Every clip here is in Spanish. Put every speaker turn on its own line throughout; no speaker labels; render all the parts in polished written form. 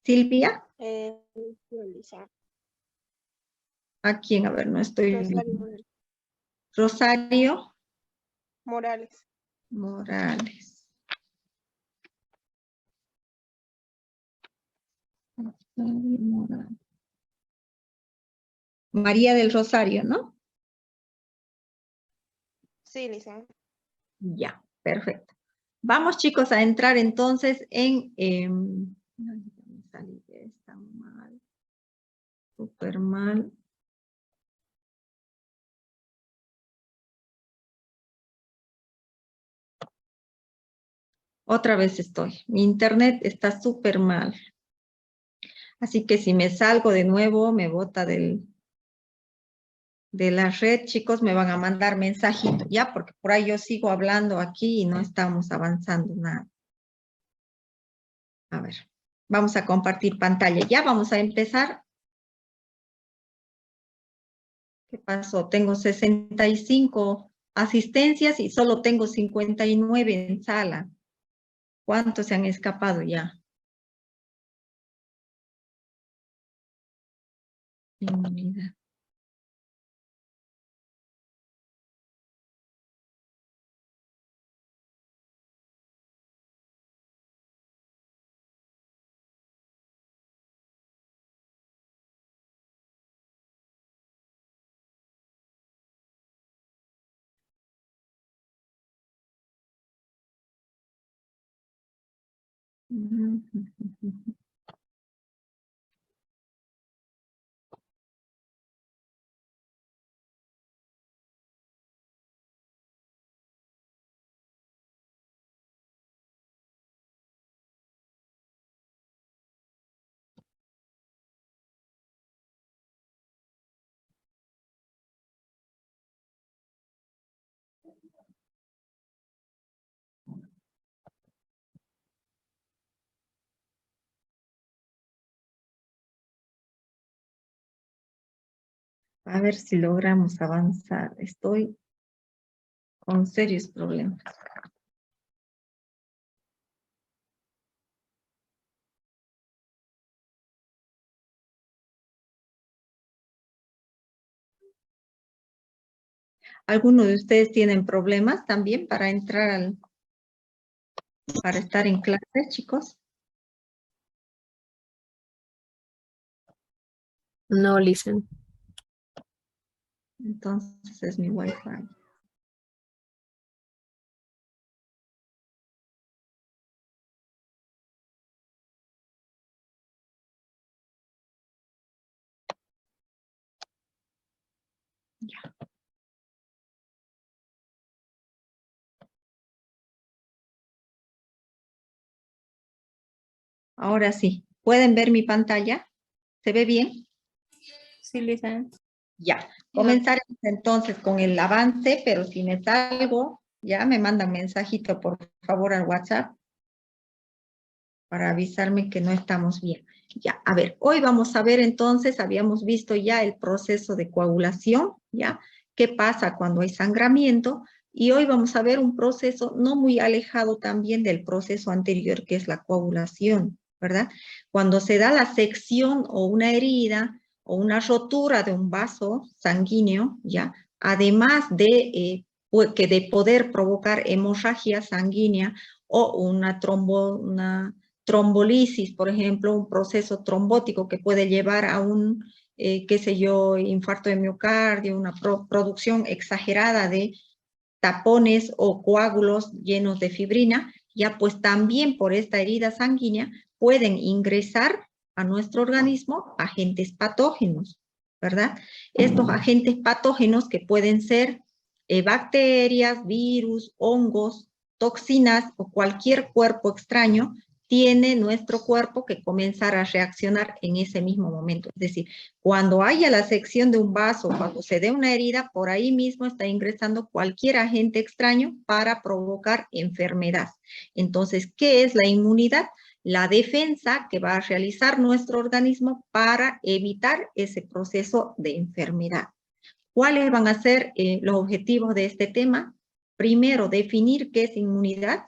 Silvia.
Visualizar.
¿A quién? A ver, no estoy
Rosario
viendo.
Morales.
Rosario
Morales.
Morales. Rosario Morales. María del Rosario, ¿no?
Sí, licenciada.
Ya, perfecto. Vamos, chicos, a entrar entonces en... ay, me salí de esta mal. Súper mal. Otra vez estoy. Mi internet está súper mal. Así que si me salgo de nuevo, me bota de la red, chicos, me van a mandar mensajito, ¿ya? Porque por ahí yo sigo hablando aquí y no estamos avanzando nada. A ver, vamos a compartir pantalla. Ya vamos a empezar. ¿Qué pasó? Tengo 65 asistencias y solo tengo 59 en sala. ¿Cuántos se han escapado ya? Inmunidad. A ver si logramos avanzar. Estoy con serios problemas. ¿Alguno de ustedes tienen problemas también para entrar para estar en clase, chicos?
No, listen.
Entonces es mi Wi-Fi. Ya. Ahora sí. ¿Pueden ver mi pantalla? ¿Se ve bien?
Sí, listen.
Ya. Comenzaremos entonces con el avance, pero si me salgo, ya me mandan mensajito, por favor, al WhatsApp para avisarme que no estamos bien. Ya, a ver, hoy vamos a ver entonces, habíamos visto ya el proceso de coagulación, ¿ya? ¿Qué pasa cuando hay sangramiento? Y hoy vamos a ver un proceso no muy alejado también del proceso anterior, que es la coagulación, ¿verdad? Cuando se da la sección o una herida o una rotura de un vaso sanguíneo, ¿ya? Además de, de poder provocar hemorragia sanguínea o una trombolisis, por ejemplo, un proceso trombótico que puede llevar a un, qué sé yo, infarto de miocardio, una producción exagerada de tapones o coágulos llenos de fibrina, ya pues también por esta herida sanguínea pueden ingresar a nuestro organismo agentes patógenos, ¿verdad? Estos agentes patógenos que pueden ser bacterias, virus, hongos, toxinas o cualquier cuerpo extraño, tiene nuestro cuerpo que comenzar a reaccionar en ese mismo momento. Es decir, cuando haya la sección de un vaso, cuando se dé una herida, por ahí mismo está ingresando cualquier agente extraño para provocar enfermedad. Entonces, ¿qué es la inmunidad? La defensa que va a realizar nuestro organismo para evitar ese proceso de enfermedad. ¿Cuáles van a ser los objetivos de este tema? Primero, definir qué es inmunidad,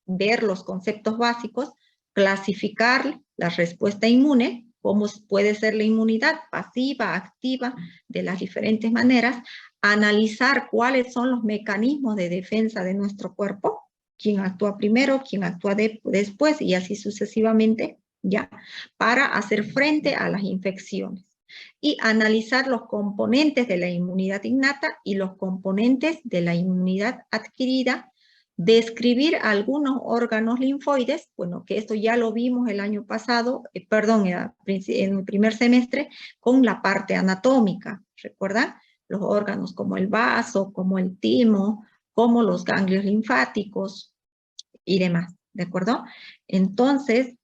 ver los conceptos básicos, clasificar la respuesta inmune, cómo puede ser la inmunidad pasiva, activa, de las diferentes maneras, analizar cuáles son los mecanismos de defensa de nuestro cuerpo, quién actúa primero, quién actúa después, y así sucesivamente, ¿ya? Para hacer frente a las infecciones. Y analizar los componentes de la inmunidad innata y los componentes de la inmunidad adquirida, describir algunos órganos linfoides, bueno, que esto ya lo vimos el año pasado, en el primer semestre, con la parte anatómica, ¿recuerdan? Los órganos como el vaso, como el timo, como los ganglios linfáticos y demás, ¿de acuerdo? Entonces,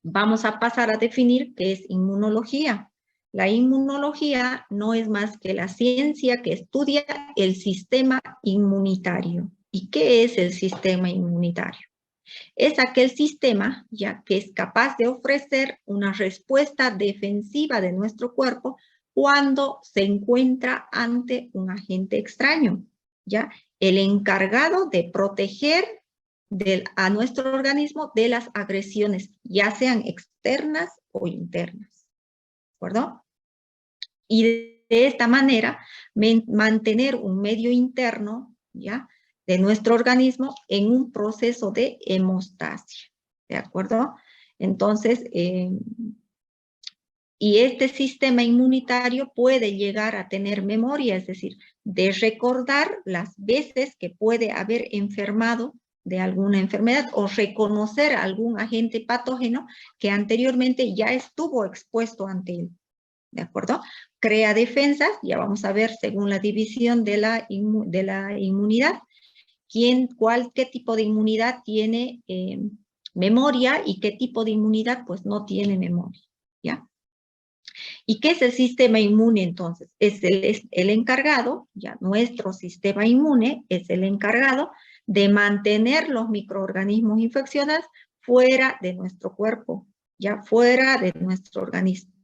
vamos a pasar a definir qué es inmunología. La inmunología no es más que la ciencia que estudia el sistema inmunitario. ¿Y qué es el sistema inmunitario? Es aquel sistema ya que es capaz de ofrecer una respuesta defensiva de nuestro cuerpo cuando se encuentra ante un agente extraño, ¿ya? El encargado de proteger a nuestro organismo de las agresiones, ya sean externas o internas, ¿de acuerdo? Y de esta manera, mantener un medio interno, ¿ya?, de nuestro organismo en un proceso de hemostasia, ¿de acuerdo? Entonces, y este sistema inmunitario puede llegar a tener memoria, es decir, de recordar las veces que puede haber enfermado de alguna enfermedad o reconocer algún agente patógeno que anteriormente ya estuvo expuesto ante él, ¿de acuerdo? Crea defensas, ya vamos a ver según la división de la inmunidad, qué tipo de inmunidad tiene memoria y qué tipo de inmunidad pues no tiene memoria, ¿ya? ¿Y qué es el sistema inmune entonces? Es el encargado, ya nuestro sistema inmune es el encargado de mantener los microorganismos infecciosos fuera de nuestro cuerpo, ya fuera de nuestro organismo.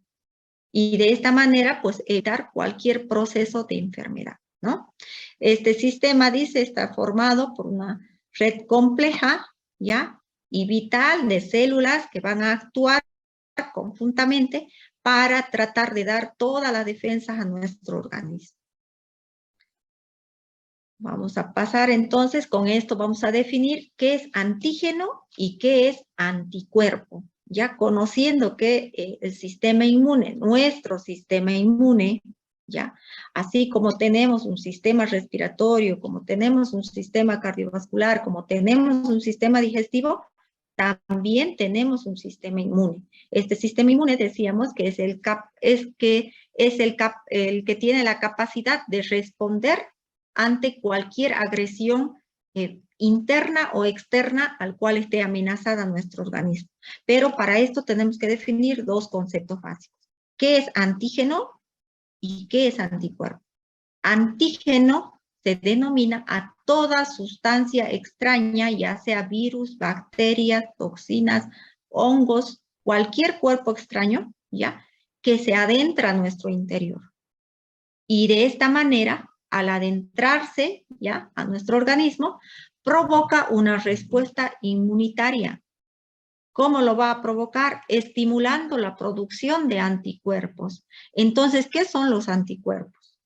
Y de esta manera, pues, evitar cualquier proceso de enfermedad, ¿no? Este sistema, dice, está formado por una red compleja, ¿ya? Y vital de células que van a actuar conjuntamente para tratar de dar todas las defensas a nuestro organismo. Vamos a pasar entonces, con esto vamos a definir qué es antígeno y qué es anticuerpo. Ya conociendo que el sistema inmune, nuestro sistema inmune, ya, así como tenemos un sistema respiratorio, como tenemos un sistema cardiovascular, como tenemos un sistema digestivo, también tenemos un sistema inmune. Este sistema inmune decíamos que es el que tiene la capacidad de responder ante cualquier agresión interna o externa al cual esté amenazada nuestro organismo. Pero para esto tenemos que definir dos conceptos básicos. ¿Qué es antígeno y qué es anticuerpo? Antígeno se denomina a toda sustancia extraña, ya sea virus, bacterias, toxinas, hongos, cualquier cuerpo extraño, ¿ya?, que se adentra a nuestro interior. Y de esta manera, al adentrarse, ¿ya?, a nuestro organismo, provoca una respuesta inmunitaria. ¿Cómo lo va a provocar? Estimulando la producción de anticuerpos. Entonces, ¿qué son los anticuerpos?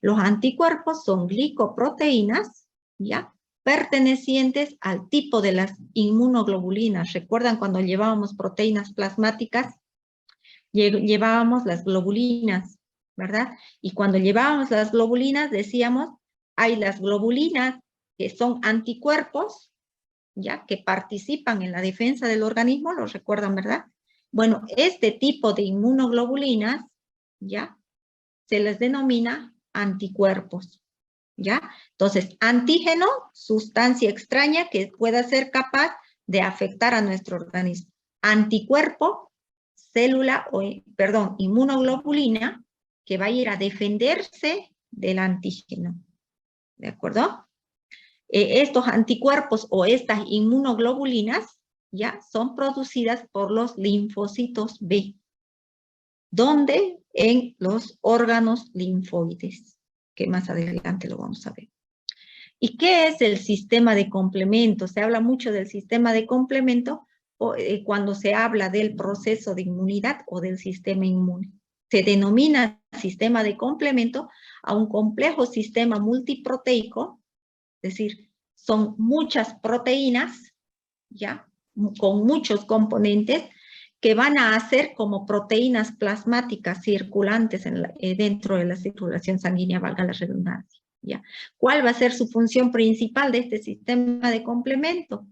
Los anticuerpos son glicoproteínas, ¿ya?, pertenecientes al tipo de las inmunoglobulinas. ¿Recuerdan cuando llevábamos proteínas plasmáticas? Llevábamos las globulinas, ¿verdad? Y cuando llevábamos las globulinas decíamos, hay las globulinas que son anticuerpos, ¿ya?, que participan en la defensa del organismo, ¿lo recuerdan, verdad? Bueno, este tipo de inmunoglobulinas, ¿ya?, se les denomina anticuerpos, ¿ya? Entonces, antígeno, sustancia extraña que pueda ser capaz de afectar a nuestro organismo. Anticuerpo, inmunoglobulina, que va a ir a defenderse del antígeno, ¿de acuerdo? Estos anticuerpos o estas inmunoglobulinas, ya, son producidas por los linfocitos B. ¿Dónde? En los órganos linfoides, que más adelante lo vamos a ver. ¿Y qué es el sistema de complemento? Se habla mucho del sistema de complemento cuando se habla del proceso de inmunidad o del sistema inmune. Se denomina sistema de complemento a un complejo sistema multiproteico, es decir, son muchas proteínas, ¿ya? Con muchos componentes que van a hacer como proteínas plasmáticas circulantes dentro de la circulación sanguínea, valga la redundancia, ¿ya? ¿Cuál va a ser su función principal de este sistema de complemento?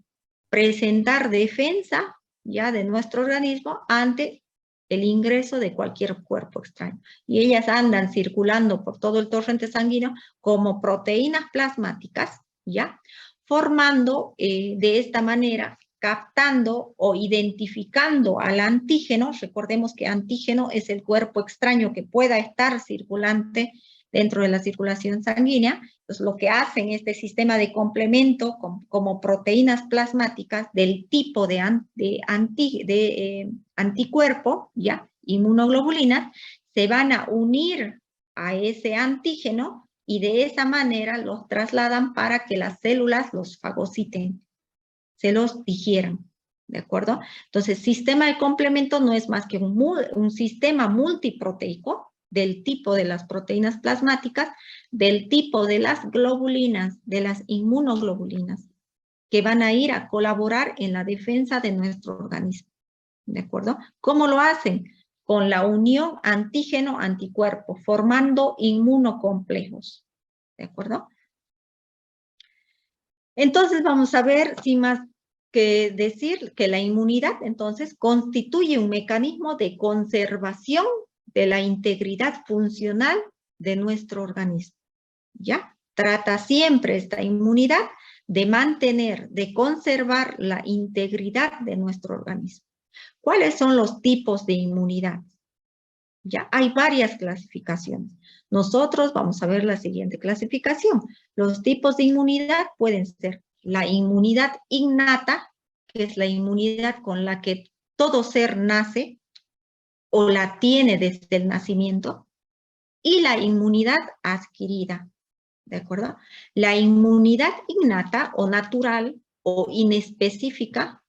Presentar defensa, ya, de nuestro organismo ante el ingreso de cualquier cuerpo extraño. Y ellas andan circulando por todo el torrente sanguíneo como proteínas plasmáticas, ¿ya? Formando de esta manera, captando o identificando al antígeno. Recordemos que antígeno es el cuerpo extraño que pueda estar circulante dentro de la circulación sanguínea. Entonces, lo que hacen este sistema de complemento como proteínas plasmáticas del tipo de anticuerpo, ¿ya? Inmunoglobulinas, se van a unir a ese antígeno y de esa manera los trasladan para que las células los fagociten, se los digieran, ¿de acuerdo? Entonces, sistema de complemento no es más que un sistema multiproteico del tipo de las proteínas plasmáticas, del tipo de las globulinas, de las inmunoglobulinas, que van a ir a colaborar en la defensa de nuestro organismo, ¿de acuerdo? ¿Cómo lo hacen? Con la unión antígeno-anticuerpo, formando inmunocomplejos, ¿de acuerdo? Entonces vamos a ver, sin más que decir, que la inmunidad entonces constituye un mecanismo de conservación de la integridad funcional de nuestro organismo, ¿ya? Trata siempre esta inmunidad de mantener, de conservar la integridad de nuestro organismo. ¿Cuáles son los tipos de inmunidad? Ya hay varias clasificaciones. Nosotros vamos a ver la siguiente clasificación. Los tipos de inmunidad pueden ser la inmunidad innata, que es la inmunidad con la que todo ser nace o la tiene desde el nacimiento, y la inmunidad adquirida, ¿de acuerdo? La inmunidad innata o natural o inespecífica,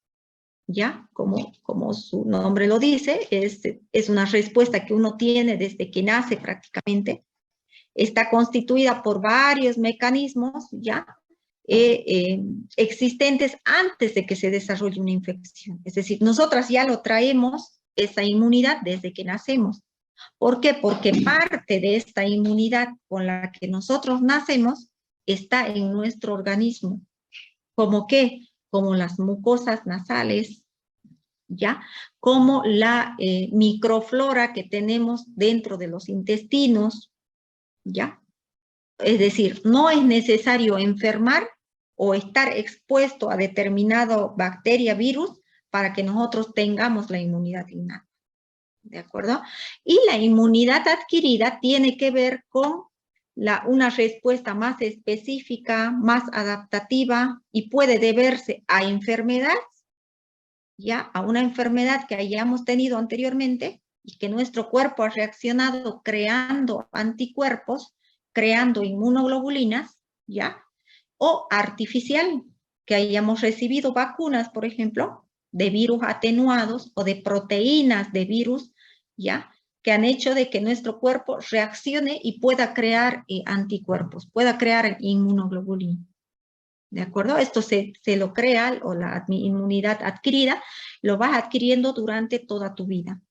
¿ya? Como su nombre lo dice, es una respuesta que uno tiene desde que nace prácticamente. Está constituida por varios mecanismos, ¿ya? Existentes antes de que se desarrolle una infección. Es decir, nosotras ya lo traemos, esa inmunidad, desde que nacemos. ¿Por qué? Porque parte de esta inmunidad con la que nosotros nacemos está en nuestro organismo. ¿Cómo qué? Como las mucosas nasales, ¿ya? Como la microflora que tenemos dentro de los intestinos, ¿ya? Es decir, no es necesario enfermar o estar expuesto a determinado bacteria, virus, para que nosotros tengamos la inmunidad innata, ¿de acuerdo? Y la inmunidad adquirida tiene que ver con una respuesta más específica, más adaptativa, y puede deberse a enfermedades, ya a una enfermedad que hayamos tenido anteriormente y que nuestro cuerpo ha reaccionado creando anticuerpos, creando inmunoglobulinas, ya, o artificial, que hayamos recibido vacunas, por ejemplo, de virus atenuados o de proteínas de virus, ya, que han hecho de que nuestro cuerpo reaccione y pueda crear anticuerpos, pueda crear inmunoglobulina. ¿De acuerdo? Esto se lo crea, o la inmunidad adquirida, lo vas adquiriendo durante toda tu vida,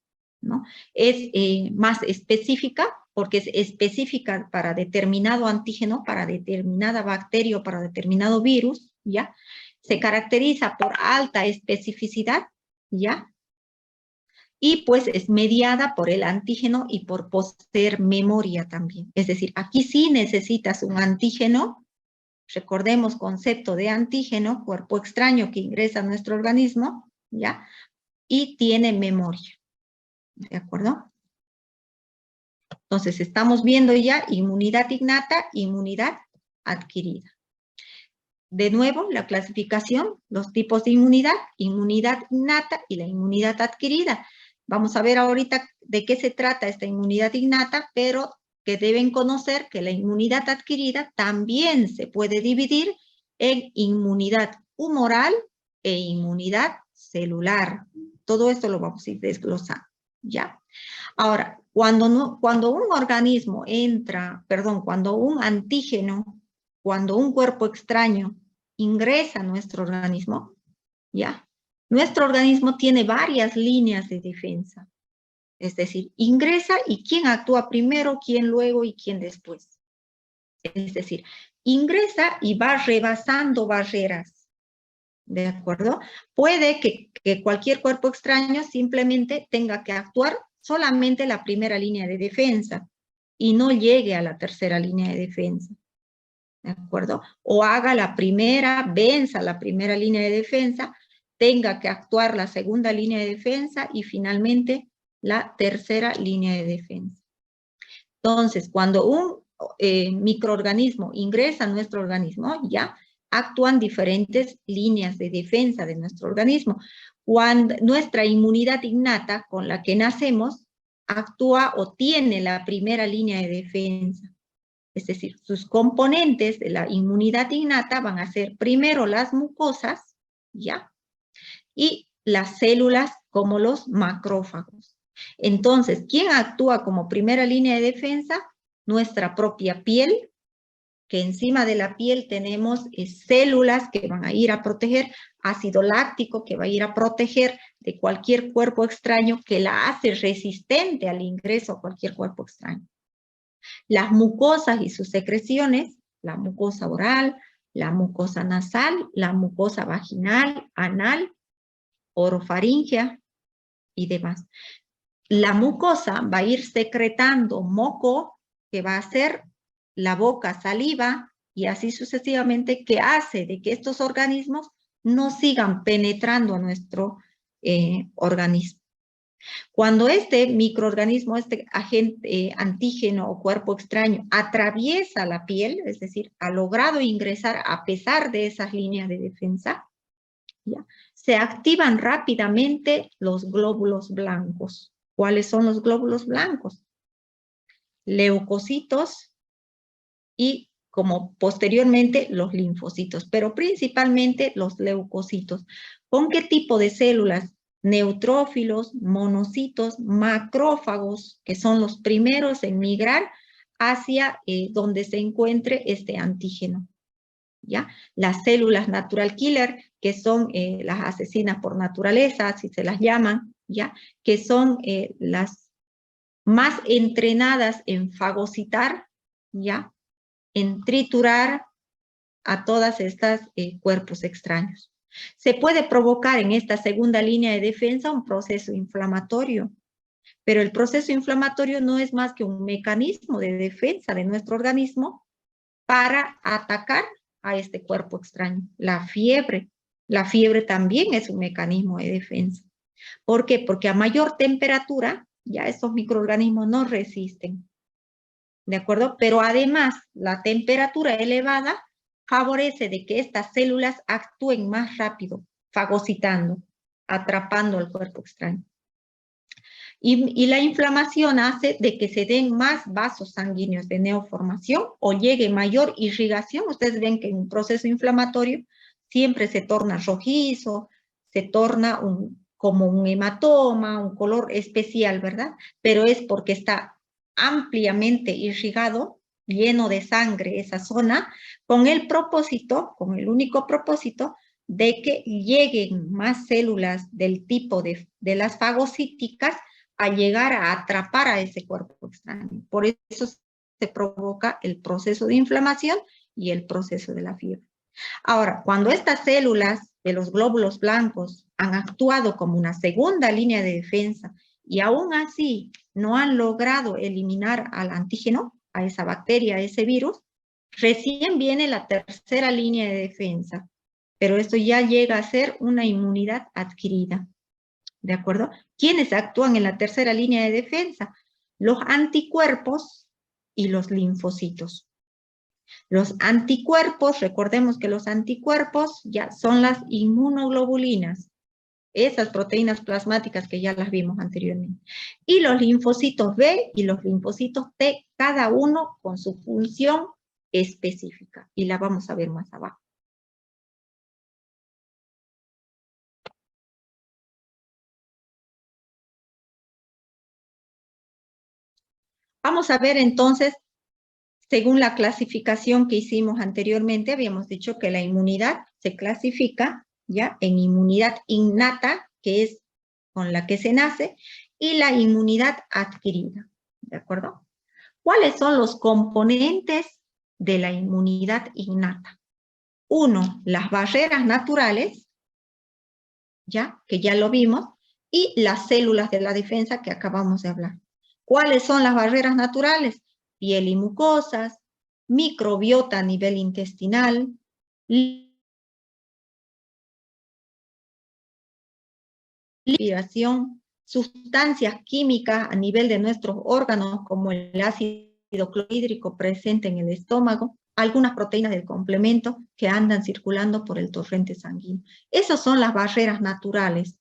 ¿no? Es más específica, porque es específica para determinado antígeno, para determinada bacteria o para determinado virus, ¿ya? Se caracteriza por alta especificidad, ¿ya? Y pues es mediada por el antígeno y por poseer memoria también. Es decir, aquí sí necesitas un antígeno. Recordemos concepto de antígeno, cuerpo extraño que ingresa a nuestro organismo, ¿ya? Y tiene memoria, ¿de acuerdo? Entonces, estamos viendo ya inmunidad innata, inmunidad adquirida. De nuevo, la clasificación, los tipos de inmunidad innata y la inmunidad adquirida. Vamos a ver ahorita de qué se trata esta inmunidad innata, pero que deben conocer que la inmunidad adquirida también se puede dividir en inmunidad humoral e inmunidad celular. Todo esto lo vamos a ir desglosando, ¿ya? Ahora, cuando un organismo cuando un antígeno, cuando un cuerpo extraño ingresa a nuestro organismo, ¿ya? Nuestro organismo tiene varias líneas de defensa. Es decir, ingresa y quién actúa primero, quién luego y quién después. Es decir, ingresa y va rebasando barreras. ¿De acuerdo? Puede que cualquier cuerpo extraño simplemente tenga que actuar solamente la primera línea de defensa y no llegue a la tercera línea de defensa. ¿De acuerdo? O venza la primera línea de defensa, tenga que actuar la segunda línea de defensa y finalmente la tercera línea de defensa. Entonces, cuando un microorganismo ingresa a nuestro organismo, ya actúan diferentes líneas de defensa de nuestro organismo. Cuando nuestra inmunidad innata con la que nacemos actúa o tiene la primera línea de defensa. Es decir, sus componentes de la inmunidad innata van a ser primero las mucosas, ¿ya? Y las células como los macrófagos. Entonces, ¿quién actúa como primera línea de defensa? Nuestra propia piel, que encima de la piel tenemos células que van a ir a proteger, ácido láctico que va a ir a proteger de cualquier cuerpo extraño que la hace resistente al ingreso a cualquier cuerpo extraño. Las mucosas y sus secreciones, la mucosa oral, la mucosa nasal, la mucosa vaginal, anal, orofaringea y demás. La mucosa va a ir secretando moco, que va a hacer la boca saliva, y así sucesivamente, que hace de que estos organismos no sigan penetrando a nuestro organismo. Cuando este microorganismo, este agente antígeno o cuerpo extraño atraviesa la piel, es decir, ha logrado ingresar a pesar de esas líneas de defensa, ¿ya? Se activan rápidamente los glóbulos blancos. ¿Cuáles son los glóbulos blancos? Leucocitos y, como posteriormente, los linfocitos, pero principalmente los leucocitos. ¿Con qué tipo de células? Neutrófilos, monocitos, macrófagos, que son los primeros en migrar hacia donde se encuentre este antígeno. ¿Ya? Las células natural killer, que son las asesinas por naturaleza, así se las llaman, ¿ya? Que son las más entrenadas en fagocitar, ¿ya? En triturar a todas estas cuerpos extraños. Se puede provocar en esta segunda línea de defensa un proceso inflamatorio, pero el proceso inflamatorio no es más que un mecanismo de defensa de nuestro organismo para atacar a este cuerpo extraño. La fiebre también es un mecanismo de defensa. ¿Por qué? Porque a mayor temperatura, ya estos microorganismos no resisten. ¿De acuerdo? Pero además, la temperatura elevada favorece de que estas células actúen más rápido, fagocitando, atrapando al cuerpo extraño. Y la inflamación hace de que se den más vasos sanguíneos de neoformación o llegue mayor irrigación. Ustedes ven que en un proceso inflamatorio siempre se torna rojizo, se torna como un hematoma, un color especial, ¿verdad? Pero es porque está ampliamente irrigado, lleno de sangre esa zona, con el único propósito de que lleguen más células del tipo de las fagocíticas a llegar a atrapar a ese cuerpo extraño. Por eso se provoca el proceso de inflamación y el proceso de la fiebre. Ahora, cuando estas células de los glóbulos blancos han actuado como una segunda línea de defensa y aún así no han logrado eliminar al antígeno, a esa bacteria, a ese virus, recién viene la tercera línea de defensa, pero esto ya llega a ser una inmunidad adquirida. ¿De acuerdo? ¿Quiénes actúan en la tercera línea de defensa? Los anticuerpos y los linfocitos. Los anticuerpos, recordemos que los anticuerpos ya son las inmunoglobulinas, esas proteínas plasmáticas que ya las vimos anteriormente. Y los linfocitos B y los linfocitos T, cada uno con su función específica, y la vamos a ver más abajo. Vamos a ver entonces, según la clasificación que hicimos anteriormente, habíamos dicho que la inmunidad se clasifica ya en inmunidad innata, que es con la que se nace, y la inmunidad adquirida, ¿de acuerdo? ¿Cuáles son los componentes de la inmunidad innata? Uno, las barreras naturales, ya, que ya lo vimos, y las células de la defensa que acabamos de hablar. ¿Cuáles son las barreras naturales? Piel y mucosas, microbiota a nivel intestinal, respiración, sustancias químicas a nivel de nuestros órganos, como el ácido clorhídrico presente en el estómago, algunas proteínas del complemento que andan circulando por el torrente sanguíneo. Esas son las barreras naturales,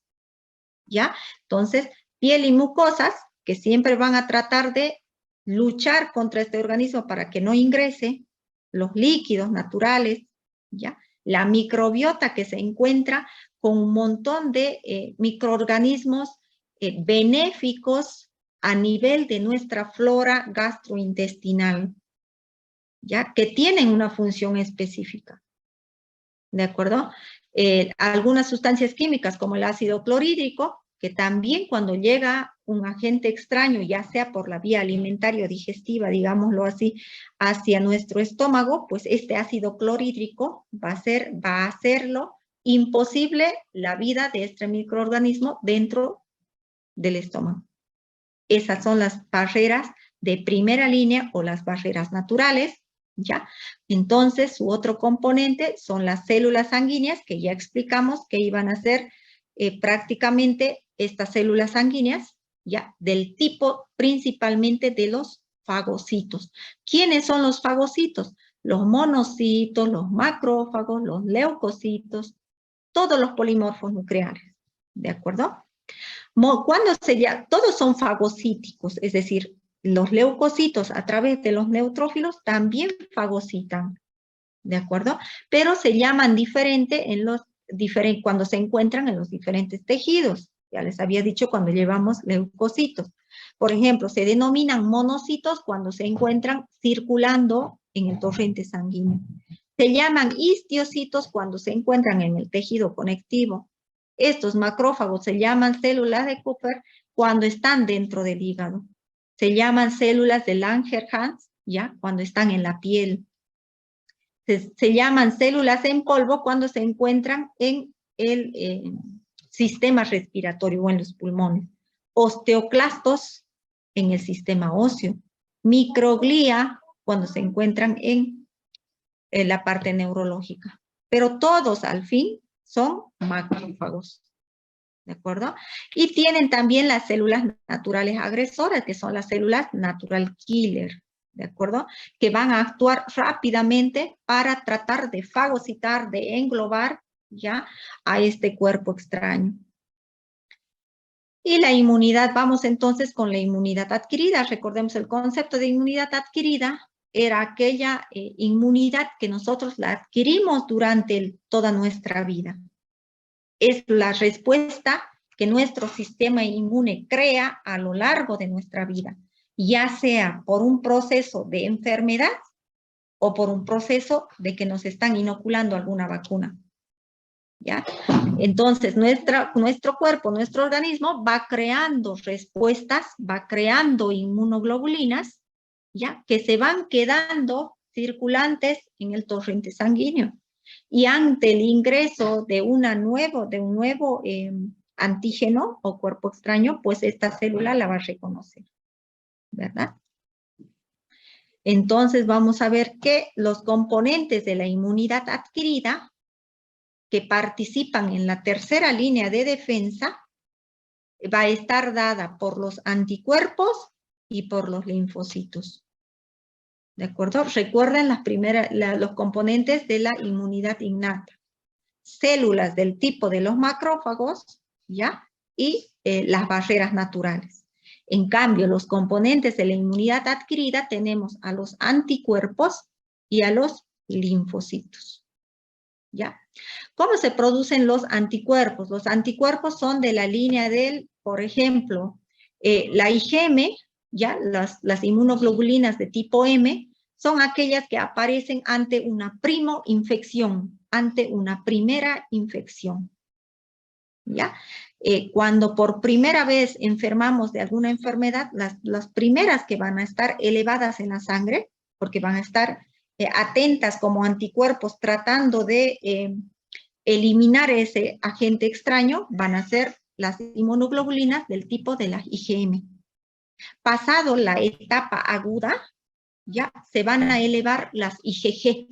¿ya? Entonces, piel y mucosas, que siempre van a tratar de luchar contra este organismo para que no ingrese, los líquidos naturales, ¿ya? La microbiota que se encuentra con un montón de microorganismos benéficos a nivel de nuestra flora gastrointestinal, ¿ya? Que tienen una función específica, ¿de acuerdo? Algunas sustancias químicas como el ácido clorhídrico, que también cuando llega un agente extraño, ya sea por la vía alimentaria o digestiva, digámoslo así, hacia nuestro estómago, pues este ácido clorhídrico va a hacerlo imposible la vida de este microorganismo dentro del estómago. Esas son las barreras de primera línea o las barreras naturales, ¿ya? Entonces, su otro componente son las células sanguíneas, que ya explicamos que iban a ser prácticamente estas células sanguíneas, ¿ya? Del tipo principalmente de los fagocitos. ¿Quiénes son los fagocitos? Los monocitos, los macrófagos, los leucocitos, todos los polimorfos nucleares, ¿de acuerdo? Todos son fagocíticos, es decir, los leucocitos a través de los neutrófilos también fagocitan, ¿de acuerdo? Pero se llaman diferente cuando se encuentran en los diferentes tejidos. Ya les había dicho cuando llevamos leucocitos. Por ejemplo, se denominan monocitos cuando se encuentran circulando en el torrente sanguíneo. Se llaman histiocitos cuando se encuentran en el tejido conectivo. Estos macrófagos se llaman células de Kupffer cuando están dentro del hígado. Se llaman células de Langerhans, ¿ya? Cuando están en la piel. Se llaman células en polvo cuando se encuentran en el sistema respiratorio o en los pulmones. Osteoclastos en el sistema óseo. Microglía cuando se encuentran en la parte neurológica. Pero todos al fin son macrófagos, ¿de acuerdo? Y tienen también las células naturales agresoras, que son las células natural killer, ¿de acuerdo? Que van a actuar rápidamente para tratar de fagocitar, de englobar ya a este cuerpo extraño. Y la inmunidad, vamos entonces con la inmunidad adquirida. Recordemos el concepto de inmunidad adquirida. Era aquella inmunidad que nosotros la adquirimos durante toda nuestra vida. Es la respuesta que nuestro sistema inmune crea a lo largo de nuestra vida, ya sea por un proceso de enfermedad o por un proceso de que nos están inoculando alguna vacuna. ¿Ya? Entonces, nuestro cuerpo, nuestro organismo va creando respuestas, va creando inmunoglobulinas, ¿ya? Que se van quedando circulantes en el torrente sanguíneo. Y ante el ingreso de un nuevo antígeno o cuerpo extraño, pues esta célula la va a reconocer, ¿verdad? Entonces vamos a ver que los componentes de la inmunidad adquirida que participan en la tercera línea de defensa va a estar dada por los anticuerpos y por los linfocitos. ¿De acuerdo? Recuerden los componentes de la inmunidad innata. Células del tipo de los macrófagos, ¿ya? Y las barreras naturales. En cambio, los componentes de la inmunidad adquirida tenemos a los anticuerpos y a los linfocitos. ¿Ya? ¿Cómo se producen los anticuerpos? Los anticuerpos son de la línea del, por ejemplo, la IgM, ya las inmunoglobulinas de tipo M, son aquellas que aparecen ante una primoinfección, ante una primera infección. ¿Ya? Cuando por primera vez enfermamos de alguna enfermedad, las primeras que van a estar elevadas en la sangre, porque van a estar atentas como anticuerpos tratando de eliminar ese agente extraño, van a ser las inmunoglobulinas del tipo de la IgM. Pasado la etapa aguda, ya se van a elevar las IgG,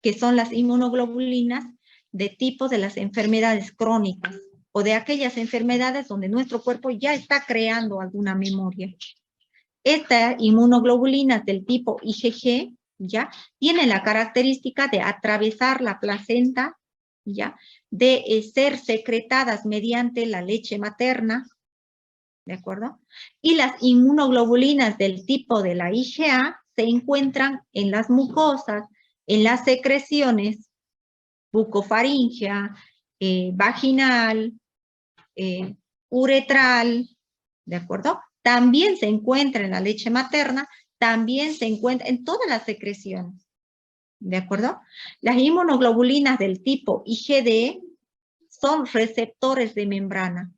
que son las inmunoglobulinas de tipo de las enfermedades crónicas o de aquellas enfermedades donde nuestro cuerpo ya está creando alguna memoria. Estas inmunoglobulinas del tipo IgG, ya, tienen la característica de atravesar la placenta, ya, de ser secretadas mediante la leche materna, ¿de acuerdo? Y las inmunoglobulinas del tipo de la IgA se encuentran en las mucosas, en las secreciones bucofaríngea, vaginal, uretral, ¿de acuerdo? También se encuentra en la leche materna, también se encuentra en todas las secreciones, ¿de acuerdo? Las inmunoglobulinas del tipo IgD son receptores de membrana,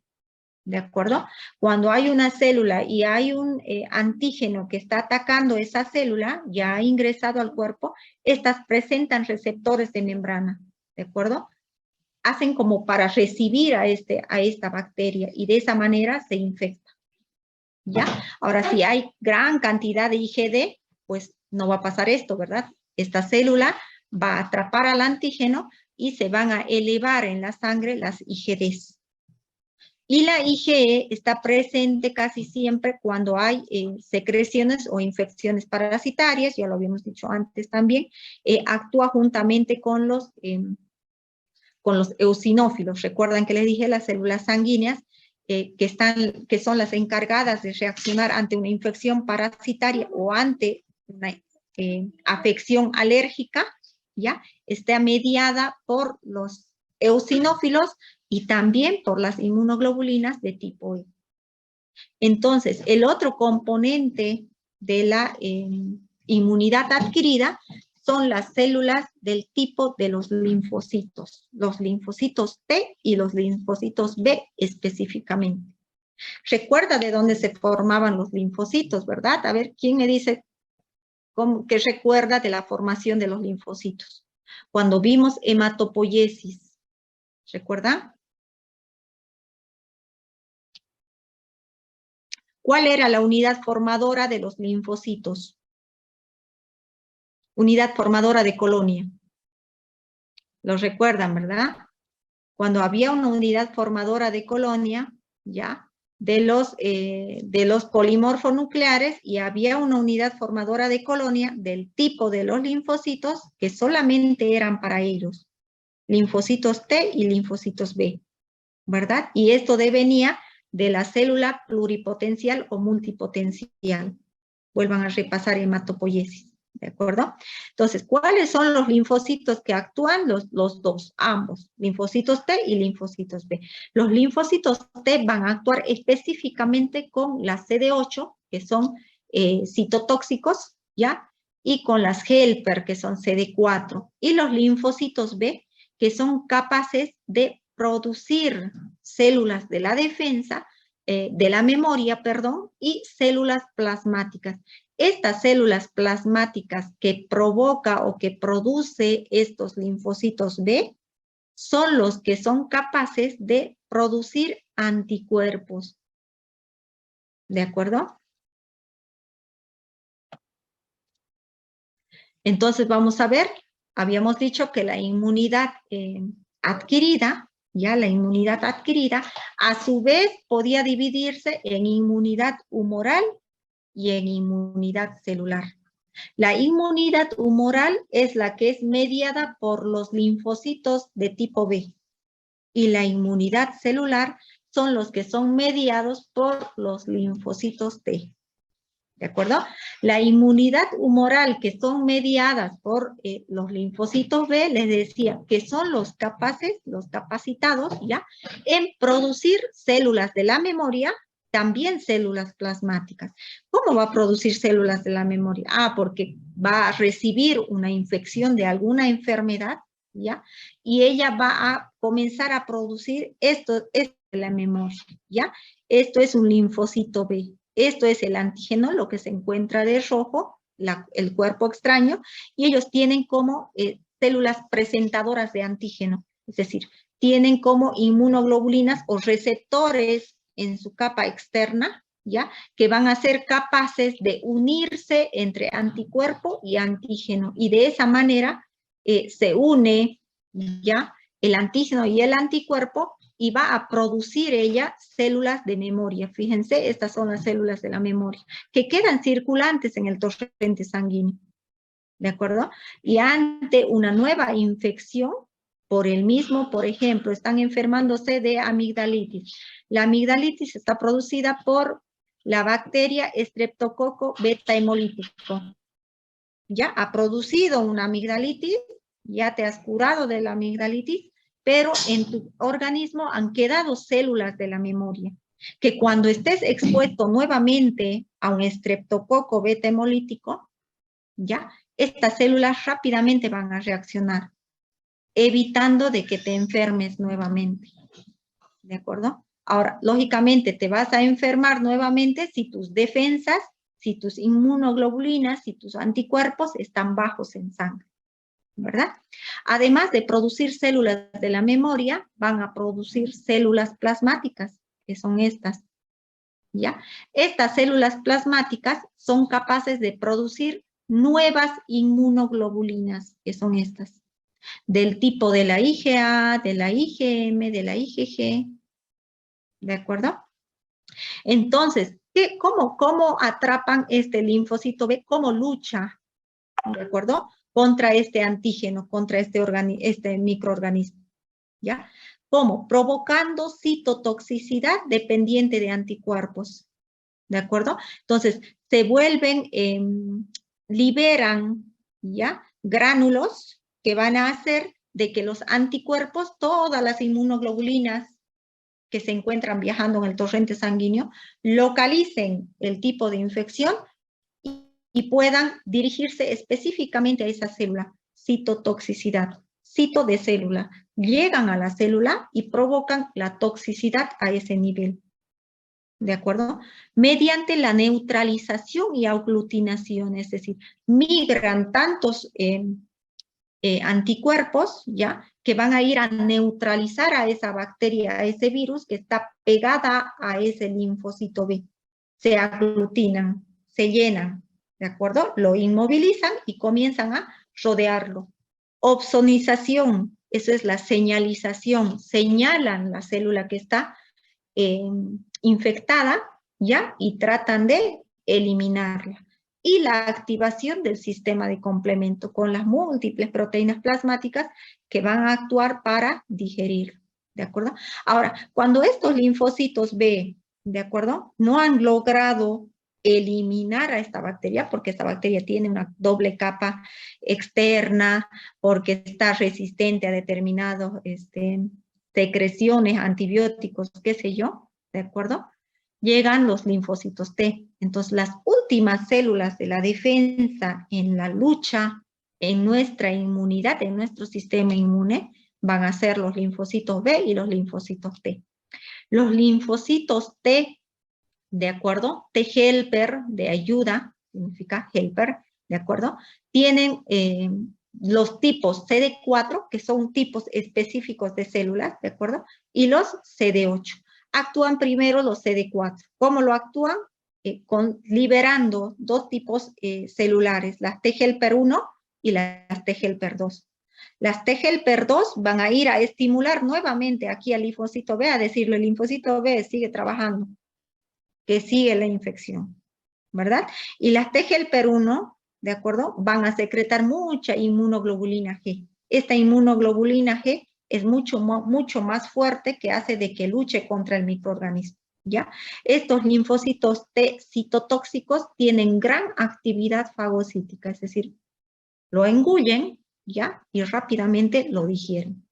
¿de acuerdo? Cuando hay una célula y hay un antígeno que está atacando esa célula, ya ha ingresado al cuerpo, estas presentan receptores de membrana, ¿de acuerdo? Hacen como para recibir a esta bacteria y de esa manera se infecta, ¿ya? Ahora, si hay gran cantidad de IgD, pues no va a pasar esto, ¿verdad? Esta célula va a atrapar al antígeno y se van a elevar en la sangre las IgDs. Y la IgE está presente casi siempre cuando hay secreciones o infecciones parasitarias, ya lo habíamos dicho antes también, actúa juntamente con los eosinófilos. Recuerdan que les dije las células sanguíneas que son las encargadas de reaccionar ante una infección parasitaria o ante una afección alérgica, ¿ya? Está mediada por los eosinófilos y también por las inmunoglobulinas de tipo E. Entonces, el otro componente de la inmunidad adquirida son las células del tipo de los linfocitos T y los linfocitos B específicamente. Recuerda de dónde se formaban los linfocitos, ¿verdad? A ver, ¿quién me dice qué recuerda de la formación de los linfocitos? Cuando vimos hematopoiesis, ¿recuerdan? ¿Cuál era la unidad formadora de los linfocitos? Unidad formadora de colonia. Lo recuerdan, ¿verdad? Cuando había una unidad formadora de colonia, ¿ya? De los polimorfos nucleares y había una unidad formadora de colonia del tipo de los linfocitos que solamente eran para ellos. Linfocitos T y linfocitos B, ¿verdad? Y esto devenía de la célula pluripotencial o multipotencial. Vuelvan a repasar hematopoiesis, ¿de acuerdo? Entonces, ¿cuáles son los linfocitos que actúan? Los dos, ambos, linfocitos T y linfocitos B. Los linfocitos T van a actuar específicamente con la CD8, que son citotóxicos, ¿ya? Y con las helper, que son CD4. Y los linfocitos B, que son capaces de producir células de la defensa, de la memoria, perdón, y células plasmáticas. Estas células plasmáticas que provoca o que produce estos linfocitos B son los que son capaces de producir anticuerpos. ¿De acuerdo? Entonces vamos a ver, habíamos dicho que la inmunidad adquirida, ya la inmunidad adquirida, a su vez podía dividirse en inmunidad humoral y en inmunidad celular. La inmunidad humoral es la que es mediada por los linfocitos de tipo B y la inmunidad celular son los que son mediados por los linfocitos T. ¿De acuerdo? La inmunidad humoral que son mediadas por los linfocitos B, les decía que son los capaces, los capacitados, ¿ya? En producir células de la memoria, también células plasmáticas. ¿Cómo va a producir células de la memoria? Porque va a recibir una infección de alguna enfermedad, ¿ya? Y ella va a comenzar a producir esto es la memoria, ¿ya? Esto es un linfocito B. Esto es el antígeno, lo que se encuentra de rojo, el cuerpo extraño, y ellos tienen como células presentadoras de antígeno, es decir, tienen como inmunoglobulinas o receptores en su capa externa, ¿ya? Que van a ser capaces de unirse entre anticuerpo y antígeno, y de esa manera se une, ¿ya? El antígeno y el anticuerpo, y va a producir ella células de memoria. Fíjense, estas son las células de la memoria, que quedan circulantes en el torrente sanguíneo, ¿de acuerdo? Y ante una nueva infección, por el mismo, por ejemplo, están enfermándose de amigdalitis. La amigdalitis está producida por la bacteria Streptococcus beta hemolítico. Ya ha producido una amigdalitis, ya te has curado de la amigdalitis, pero en tu organismo han quedado células de la memoria, que cuando estés expuesto nuevamente a un estreptococo beta hemolítico, ya, estas células rápidamente van a reaccionar, evitando de que te enfermes nuevamente. ¿De acuerdo? Ahora, lógicamente te vas a enfermar nuevamente si tus defensas, si tus inmunoglobulinas, si tus anticuerpos están bajos en sangre, ¿verdad? Además de producir células de la memoria, van a producir células plasmáticas, que son estas, ¿ya? Estas células plasmáticas son capaces de producir nuevas inmunoglobulinas, que son estas, del tipo de la IgA, de la IgM, de la IgG, ¿de acuerdo? Entonces, ¿cómo atrapan este linfocito B? ¿Cómo lucha, de acuerdo? Contra este antígeno, contra este microorganismo, ¿ya? ¿Cómo? Provocando citotoxicidad dependiente de anticuerpos, ¿de acuerdo? Entonces, se vuelven, liberan, ¿ya? Gránulos que van a hacer de que los anticuerpos, todas las inmunoglobulinas que se encuentran viajando en el torrente sanguíneo, localicen el tipo de infección y puedan dirigirse específicamente a esa célula. Citotoxicidad, cito de célula, llegan a la célula y provocan la toxicidad a ese nivel, ¿de acuerdo? Mediante la neutralización y aglutinación, es decir, migran tantos anticuerpos, ¿ya? Que van a ir a neutralizar a esa bacteria, a ese virus que está pegada a ese linfocito B. Se aglutinan, se llenan, ¿de acuerdo? Lo inmovilizan y comienzan a rodearlo. Opsonización, eso es la señalización, señalan la célula que está infectada, ¿ya? Y tratan de eliminarla. Y la activación del sistema de complemento con las múltiples proteínas plasmáticas que van a actuar para digerir, ¿de acuerdo? Ahora, cuando estos linfocitos B, ¿de acuerdo? No han logrado eliminar a esta bacteria, porque esta bacteria tiene una doble capa externa, porque está resistente a determinados secreciones, antibióticos, qué sé yo, ¿de acuerdo? Llegan los linfocitos T. Entonces, las últimas células de la defensa en la lucha, en nuestra inmunidad, en nuestro sistema inmune, van a ser los linfocitos B y los linfocitos T. Los linfocitos T, ¿de acuerdo? T helper, de ayuda, significa helper, ¿de acuerdo? Tienen los tipos CD4, que son tipos específicos de células, ¿de acuerdo? Y los CD8. Actúan primero los CD4. ¿Cómo lo actúan? Liberando dos tipos celulares, las T helper 1 y las T helper 2. Las T helper 2 van a ir a estimular nuevamente aquí al linfocito B, a decirle, el linfocito B sigue trabajando, que sigue la infección, ¿verdad? Y las T helper 1, ¿de acuerdo? Van a secretar mucha inmunoglobulina G. Esta inmunoglobulina G es mucho más fuerte, que hace de que luche contra el microorganismo, ¿ya? Estos linfocitos T citotóxicos tienen gran actividad fagocítica, es decir, lo engullen, ¿ya? Y rápidamente lo digieren.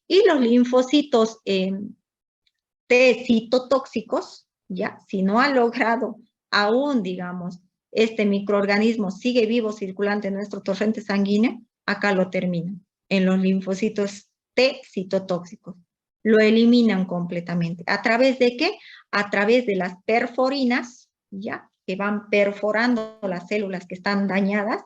Y los linfocitos T citotóxicos, ya, si no ha logrado aún, digamos, este microorganismo sigue vivo circulante en nuestro torrente sanguíneo, acá lo terminan, en los linfocitos T citotóxicos. Lo eliminan completamente. ¿A través de qué? A través de las perforinas, ya, que van perforando las células que están dañadas,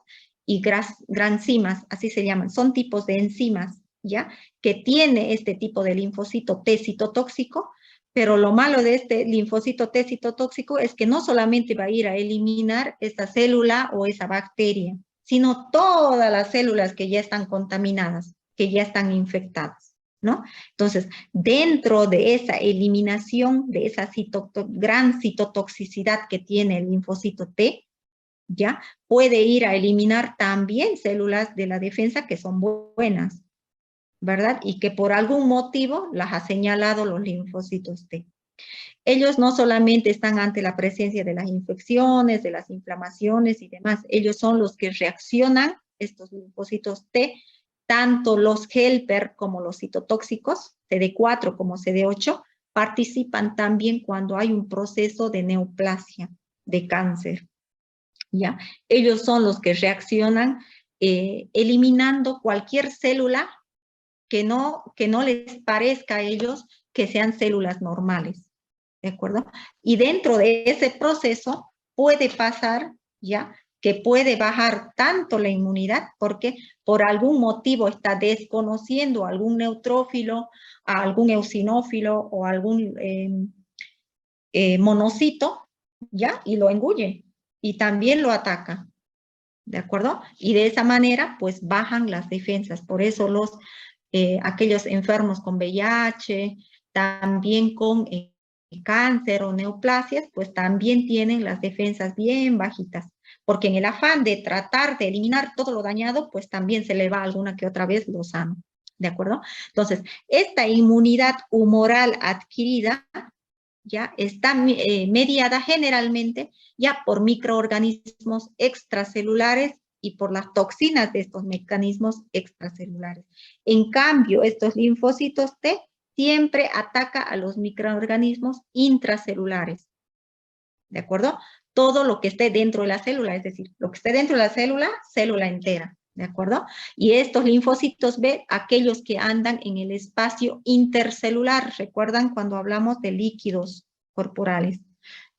y granzimas, así se llaman, son tipos de enzimas, ya, que tiene este tipo de linfocito T citotóxico, pero lo malo de este linfocito T citotóxico es que no solamente va a ir a eliminar esta célula o esa bacteria, sino todas las células que ya están contaminadas, que ya están infectadas, ¿no? Entonces, dentro de esa eliminación, de esa gran citotoxicidad que tiene el linfocito T, ¿ya? Puede ir a eliminar también células de la defensa que son buenas, ¿verdad? Y que por algún motivo las ha señalado los linfocitos T. Ellos no solamente están ante la presencia de las infecciones, de las inflamaciones y demás, ellos son los que reaccionan, estos linfocitos T, tanto los helper como los citotóxicos, CD4 como CD8, participan también cuando hay un proceso de neoplasia, de cáncer, ¿ya? Ellos son los que reaccionan eliminando cualquier célula que no les parezca a ellos que sean células normales, ¿de acuerdo? Y dentro de ese proceso puede pasar, ¿ya?, que puede bajar tanto la inmunidad porque por algún motivo está desconociendo a algún neutrófilo, a algún eosinófilo o algún monocito, ¿ya?, y lo engulle y también lo ataca, ¿de acuerdo? Y de esa manera, pues, bajan las defensas. Por eso aquellos enfermos con VIH, también con cáncer o neoplasias, pues también tienen las defensas bien bajitas, porque en el afán de tratar de eliminar todo lo dañado, pues también se le va alguna que otra vez lo sano, ¿de acuerdo? Entonces, esta inmunidad humoral adquirida ya está mediada generalmente ya por microorganismos extracelulares y por las toxinas de estos mecanismos extracelulares. En cambio, estos linfocitos T siempre ataca a los microorganismos intracelulares, ¿de acuerdo? Todo lo que esté dentro de la célula, es decir, lo que esté dentro de la célula, célula entera, ¿de acuerdo? Y estos linfocitos B, aquellos que andan en el espacio intercelular, ¿recuerdan cuando hablamos de líquidos corporales?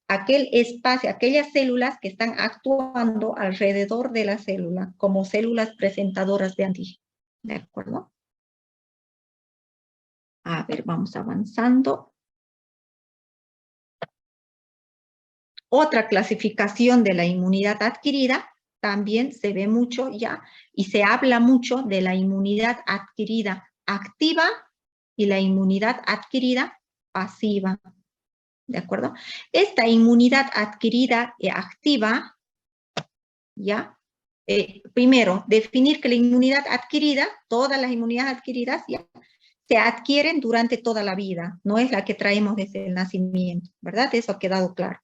Aquel espacio, aquellas células que están actuando alrededor de la célula, como células presentadoras de antígeno, ¿de acuerdo? A ver, vamos avanzando. Otra clasificación de la inmunidad adquirida, también se ve mucho ya, y se habla mucho de la inmunidad adquirida activa y la inmunidad adquirida pasiva, ¿de acuerdo? Esta inmunidad adquirida y activa, ¿ya? Primero, definir que la inmunidad adquirida, todas las inmunidades adquiridas, ¿ya?, se adquieren durante toda la vida, no es la que traemos desde el nacimiento, ¿verdad? Eso ha quedado claro.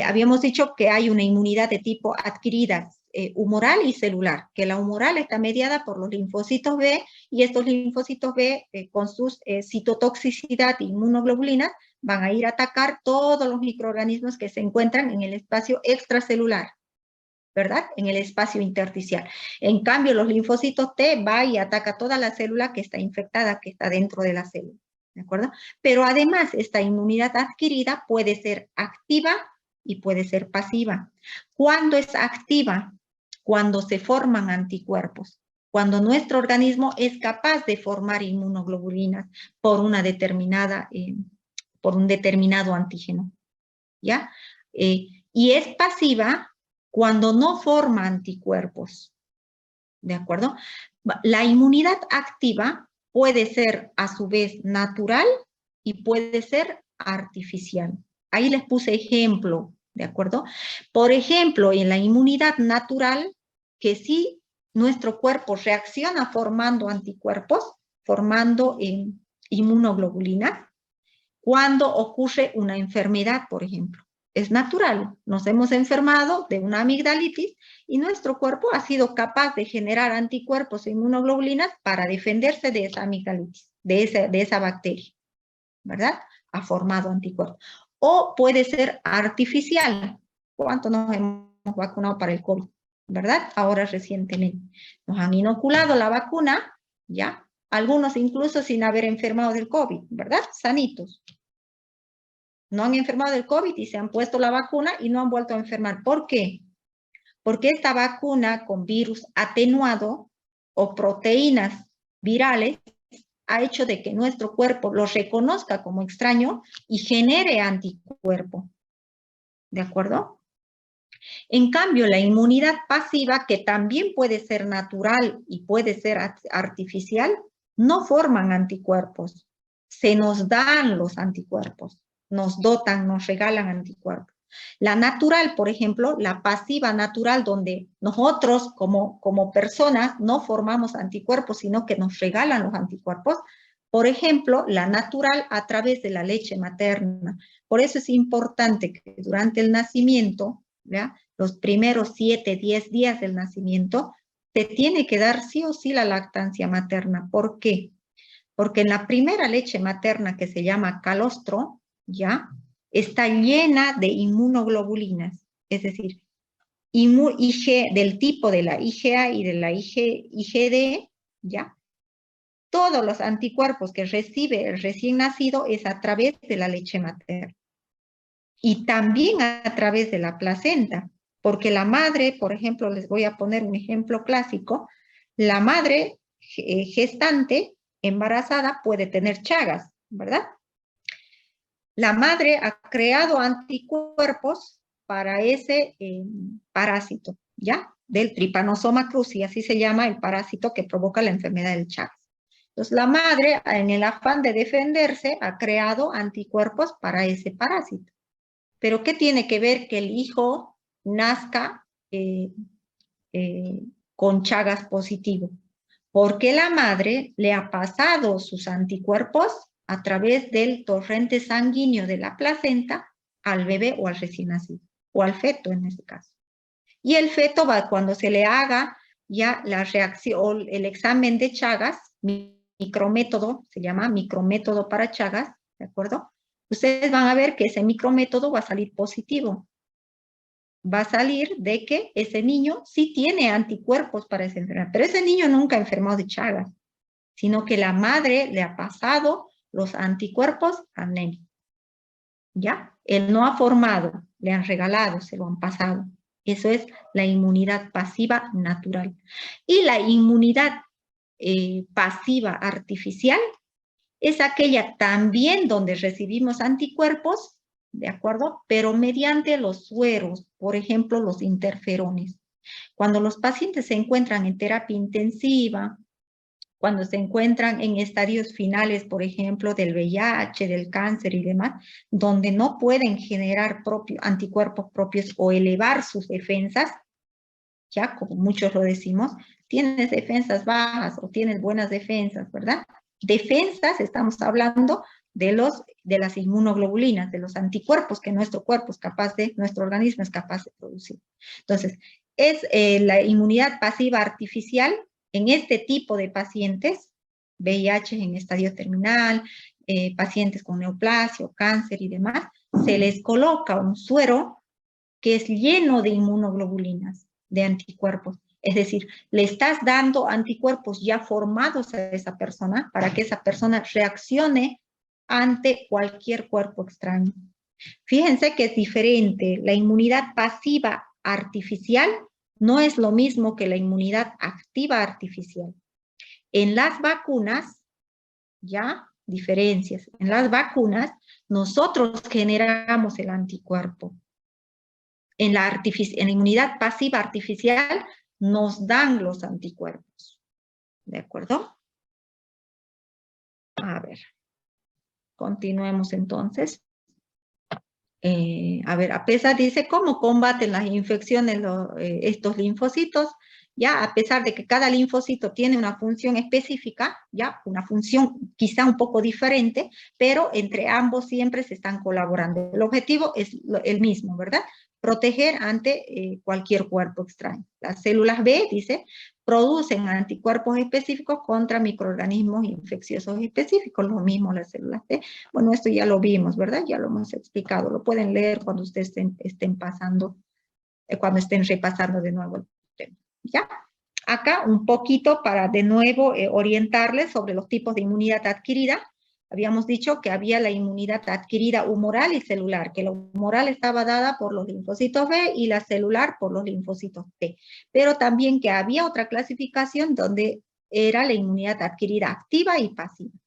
Habíamos dicho que hay una inmunidad de tipo adquirida, humoral y celular, que la humoral está mediada por los linfocitos B, y estos linfocitos B, con sus citotoxicidad e inmunoglobulinas, van a ir a atacar todos los microorganismos que se encuentran en el espacio extracelular, ¿verdad? En el espacio intersticial. En cambio, los linfocitos T va y ataca toda la célula que está infectada, que está dentro de la célula, ¿de acuerdo? Pero además, esta inmunidad adquirida puede ser activa y puede ser pasiva. ¿Cuándo es activa? Cuando se forman anticuerpos, cuando nuestro organismo es capaz de formar inmunoglobulinas por una determinada, por un determinado antígeno, ¿ya? Y es pasiva cuando no forma anticuerpos, ¿de acuerdo? La inmunidad activa puede ser a su vez natural y puede ser artificial. Ahí les puse ejemplo, ¿de acuerdo? Por ejemplo, en la inmunidad natural, que sí nuestro cuerpo reacciona formando anticuerpos, formando inmunoglobulinas, cuando ocurre una enfermedad, por ejemplo. Es natural, nos hemos enfermado de una amigdalitis y nuestro cuerpo ha sido capaz de generar anticuerpos e inmunoglobulinas para defenderse de esa amigdalitis, de esa bacteria, ¿verdad? Ha formado anticuerpos. o puede ser artificial. ¿Cuánto nos hemos vacunado para el COVID? ¿Verdad? Ahora recientemente. Nos han inoculado la vacuna, ¿ya? Algunos incluso sin haber enfermado del COVID, ¿verdad? Sanitos. No han enfermado del COVID y se han puesto la vacuna y no han vuelto a enfermar. ¿Por qué? Porque esta vacuna con virus atenuado o proteínas virales ha hecho de que nuestro cuerpo los reconozca como extraño y genere anticuerpo. ¿De acuerdo? En cambio, la inmunidad pasiva, que también puede ser natural y puede ser artificial, no forman anticuerpos. Se nos dan los anticuerpos, nos dotan, nos regalan anticuerpos. La natural, por ejemplo, la pasiva natural, donde nosotros como personas no formamos anticuerpos, sino que nos regalan los anticuerpos. Por ejemplo, la natural a través de la leche materna. Por eso es importante que durante el nacimiento, ¿ya?, los primeros 7, 10 días del nacimiento, se tiene que dar sí o sí la lactancia materna. ¿Por qué? Porque en la primera leche materna, que se llama calostro, ¿ya?, está llena de inmunoglobulinas, es decir, IG, del tipo de la IgA y de la IgD, ¿ya? Todos los anticuerpos que recibe el recién nacido es a través de la leche materna. Y también a través de la placenta, porque la madre, por ejemplo, les voy a poner un ejemplo clásico, la madre gestante, embarazada, puede tener Chagas, ¿verdad? La madre ha creado anticuerpos para ese parásito, ¿ya? Del Trypanosoma cruzi, así se llama el parásito que provoca la enfermedad del Chagas. Entonces, la madre, en el afán de defenderse, ha creado anticuerpos para ese parásito. Pero ¿qué tiene que ver que el hijo nazca con Chagas positivo? Porque la madre le ha pasado sus anticuerpos a través del torrente sanguíneo de la placenta al bebé o al recién nacido, o al feto en este caso. Y el feto va, cuando se le haga ya la reacción, el examen de Chagas, micrométodo, se llama micrométodo para Chagas, ¿de acuerdo? Ustedes van a ver que ese micrométodo va a salir positivo. Va a salir de que ese niño sí tiene anticuerpos para esa enfermedad, pero ese niño nunca ha enfermado de Chagas, sino que la madre le ha pasado los anticuerpos al nene. ¿Ya? Él no ha formado, le han regalado, se lo han pasado. Eso es la inmunidad pasiva natural. Y la inmunidad pasiva artificial es aquella también donde recibimos anticuerpos, ¿de acuerdo? Pero mediante los sueros, por ejemplo, los interferones. Cuando los pacientes se encuentran en terapia intensiva, cuando se encuentran en estadios finales, por ejemplo, del VIH, del cáncer y demás, donde no pueden generar anticuerpos propios o elevar sus defensas, ya como muchos lo decimos, tienes defensas bajas o tienes buenas defensas, ¿verdad? Defensas, estamos hablando de las inmunoglobulinas, de los anticuerpos que nuestro cuerpo es capaz de, nuestro organismo es capaz de producir. Entonces, es la inmunidad pasiva artificial en este tipo de pacientes, VIH en estadio terminal, pacientes con neoplasia, cáncer y demás, se les coloca un suero que es lleno de inmunoglobulinas, de anticuerpos. Es decir, le estás dando anticuerpos ya formados a esa persona para que esa persona reaccione ante cualquier cuerpo extraño. Fíjense que es diferente. La inmunidad pasiva artificial no es lo mismo que la inmunidad activa artificial. En las vacunas, ya, diferencias. En las vacunas, nosotros generamos el anticuerpo. En la inmunidad pasiva artificial, nos dan los anticuerpos. ¿De acuerdo? A ver. Continuemos entonces. A ver, a pesar, dice, ¿cómo combaten las infecciones estos linfocitos? Ya, a pesar de que cada linfocito tiene una función específica, ya, una función quizá un poco diferente, pero entre ambos siempre se están colaborando. El objetivo es el mismo, ¿verdad? proteger ante cualquier cuerpo extraño. Las células B, dice, producen anticuerpos específicos contra microorganismos infecciosos específicos, lo mismo las células T. Bueno, esto ya lo vimos, ¿verdad? Ya lo hemos explicado, lo pueden leer cuando ustedes estén pasando, cuando estén repasando de nuevo el tema. ¿Ya? Acá un poquito para de nuevo orientarles sobre los tipos de inmunidad adquirida. Habíamos dicho que había la inmunidad adquirida humoral y celular, que la humoral estaba dada por los linfocitos B y la celular por los linfocitos T. Pero también que había otra clasificación donde era la inmunidad adquirida activa y pasiva.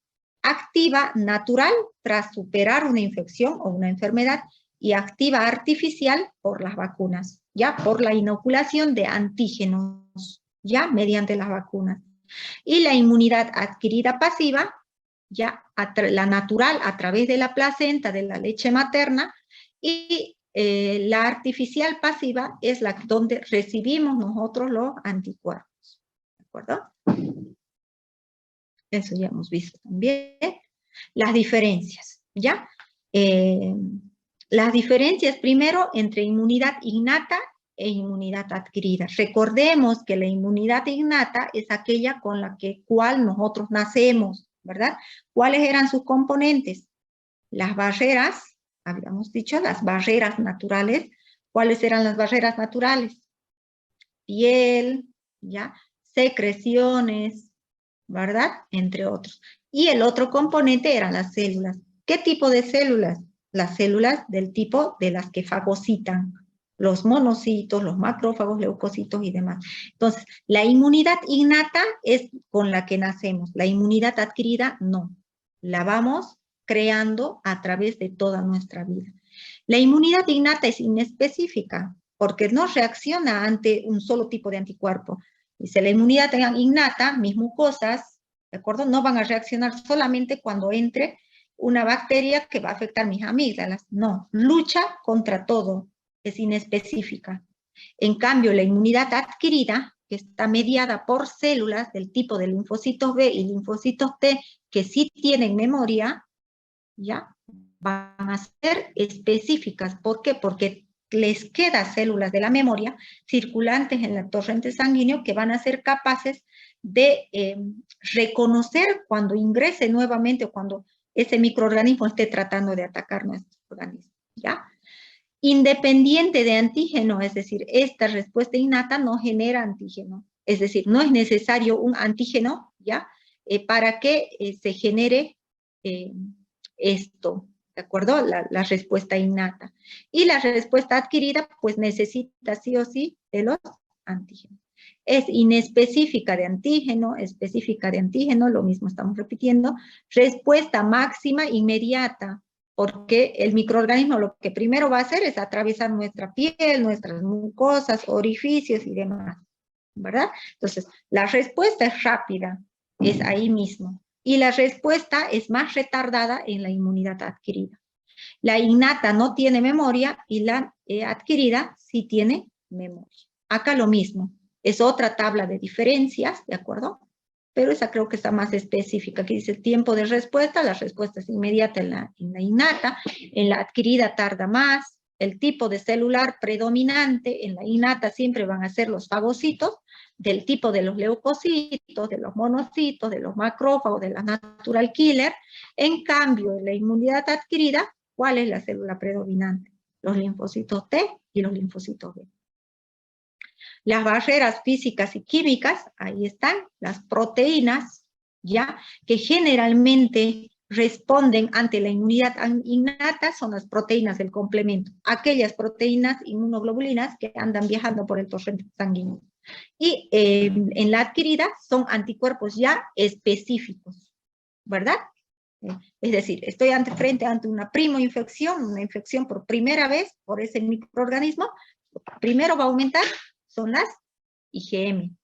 Activa natural tras superar una infección o una enfermedad y activa artificial por las vacunas, ya por la inoculación de antígenos, ya mediante las vacunas. Y la inmunidad adquirida pasiva, ya la natural a través de la placenta, de la leche materna, y la artificial pasiva es la donde recibimos nosotros los anticuerpos. ¿De acuerdo? Eso ya hemos visto también. Las diferencias, ¿ya? Las diferencias primero entre inmunidad innata e inmunidad adquirida. Recordemos que la inmunidad innata es aquella con la cual nosotros nacemos, ¿verdad? ¿Cuáles eran sus componentes? Las barreras, habíamos dicho, las barreras naturales. ¿Cuáles eran las barreras naturales? Piel, ¿ya? Secreciones, ¿verdad? Entre otros. Y el otro componente eran las células. ¿Qué tipo de células? Las células del tipo de las que fagocitan, los monocitos, los macrófagos, leucocitos y demás. Entonces, la inmunidad innata es con la que nacemos, la inmunidad adquirida no. La vamos creando a través de toda nuestra vida. La inmunidad innata es inespecífica, porque no reacciona ante un solo tipo de anticuerpo. Dice, la inmunidad innata, mis mucosas, ¿de acuerdo? No van a reaccionar solamente cuando entre una bacteria que va a afectar mis amígdalas. No, lucha contra todo, es inespecífica. En cambio, la inmunidad adquirida, que está mediada por células del tipo de linfocitos B y linfocitos T, que sí tienen memoria, ¿ya? Van a ser específicas. ¿Por qué? Porque les quedan células de la memoria circulantes en el torrente sanguíneo que van a ser capaces de reconocer cuando ingrese nuevamente o cuando ese microorganismo esté tratando de atacar nuestro organismo, ¿ya? Independiente de antígeno, es decir, esta respuesta innata no genera antígeno, es decir, no es necesario un antígeno, ¿ya? Para que se genere esto, ¿de acuerdo? La respuesta innata. Y la respuesta adquirida, pues necesita sí o sí de los antígenos. Es inespecífica de antígeno, específica de antígeno, lo mismo estamos repitiendo. Respuesta máxima inmediata, porque el microorganismo lo que primero va a hacer es atravesar nuestra piel, nuestras mucosas, orificios y demás, ¿verdad? Entonces, la respuesta es rápida, es ahí mismo. Y la respuesta es más retardada en la inmunidad adquirida. La innata no tiene memoria y la adquirida sí tiene memoria. Acá lo mismo, es otra tabla de diferencias, ¿de acuerdo? Pero esa creo que está más específica. Aquí dice tiempo de respuesta, la respuesta es inmediata en la innata, en la adquirida tarda más, el tipo de celular predominante, en la innata siempre van a ser los fagocitos, del tipo de los leucocitos, de los monocitos, de los macrófagos, de las natural killer. En cambio, en la inmunidad adquirida, ¿cuál es la célula predominante? Los linfocitos T y los linfocitos B. Las barreras físicas y químicas, ahí están, las proteínas, ¿ya? Que generalmente responden ante la inmunidad innata, son las proteínas del complemento, aquellas proteínas inmunoglobulinas que andan viajando por el torrente sanguíneo. Y en la adquirida son anticuerpos ya específicos, ¿verdad? Es decir, estoy frente ante una primoinfección, una infección por primera vez por ese microorganismo, primero va a aumentar son las IgM,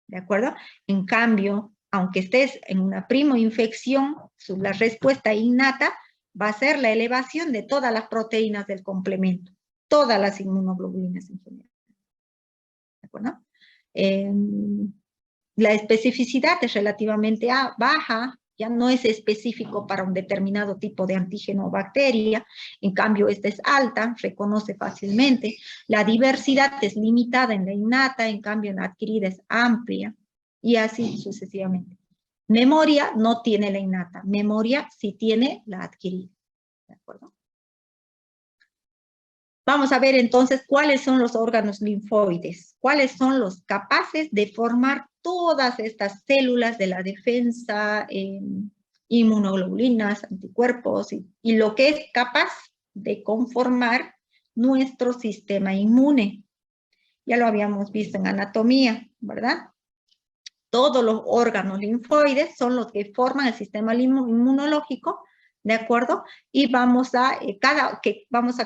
¿de acuerdo? En cambio, aunque estés en una primoinfección, la respuesta innata va a ser la elevación de todas las proteínas del complemento, todas las inmunoglobulinas en general, ¿de acuerdo? La especificidad es relativamente baja, Ya no es específico para un determinado tipo de antígeno o bacteria, en cambio esta es alta, reconoce fácilmente. La diversidad es limitada en la innata, en cambio en la adquirida es amplia, y así sucesivamente. Memoria no tiene la innata, memoria sí tiene la adquirida. ¿De acuerdo? Vamos a ver entonces cuáles son los órganos linfoides, cuáles son los capaces de formar todas estas células de la defensa, inmunoglobulinas, anticuerpos, y lo que es capaz de conformar nuestro sistema inmune. Ya lo habíamos visto en anatomía, ¿verdad? Todos los órganos linfoides son los que forman el sistema inmunológico, ¿de acuerdo? Y vamos a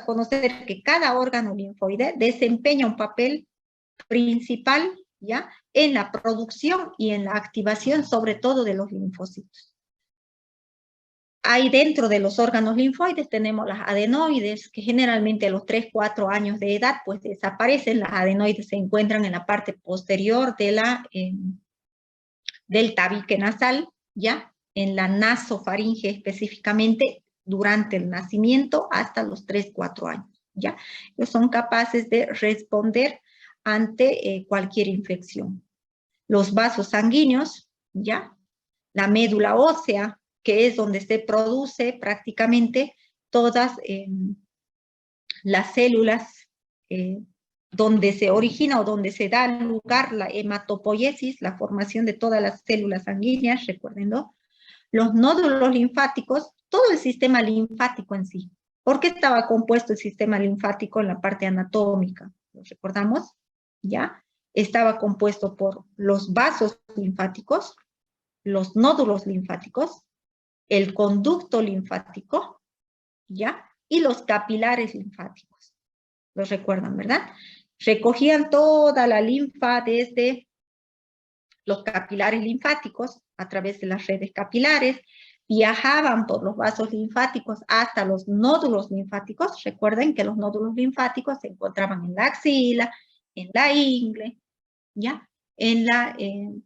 conocer que cada órgano linfoide desempeña un papel principal, ¿ya? En la producción y en la activación, sobre todo de los linfocitos. Ahí dentro de los órganos linfoides tenemos las adenoides, que generalmente a los 3-4 años de edad, pues desaparecen. Las adenoides se encuentran en la parte posterior de del tabique nasal, ¿ya? En la nasofaringe específicamente, durante el nacimiento hasta los 3-4 años, ¿ya? Ellos son capaces de responder ante cualquier infección. Los vasos sanguíneos, ¿ya? La médula ósea, que es donde se produce prácticamente todas las células donde se origina o donde se da lugar la hematopoiesis, la formación de todas las células sanguíneas, recuérdenlo. Los nódulos linfáticos, todo el sistema linfático en sí. ¿Por qué estaba compuesto el sistema linfático en la parte anatómica? ¿Lo recordamos? ¿Ya? Estaba compuesto por los vasos linfáticos, los nódulos linfáticos, el conducto linfático, ¿ya? Y los capilares linfáticos. ¿Los recuerdan, verdad? Recogían toda la linfa desde los capilares linfáticos a través de las redes capilares, viajaban por los vasos linfáticos hasta los nódulos linfáticos. Recuerden que los nódulos linfáticos se encontraban en la axila, en la ingle, ¿ya? En la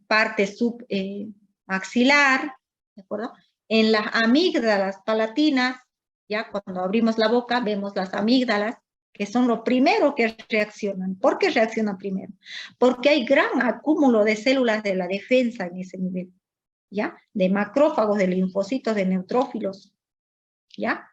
parte submaxilar, ¿de acuerdo? En las amígdalas palatinas, ya cuando abrimos la boca vemos las amígdalas, que son lo primero que reaccionan. ¿Por qué reaccionan primero? Porque hay gran acúmulo de células de la defensa en ese nivel, ¿ya? De macrófagos, de linfocitos, de neutrófilos, ¿ya?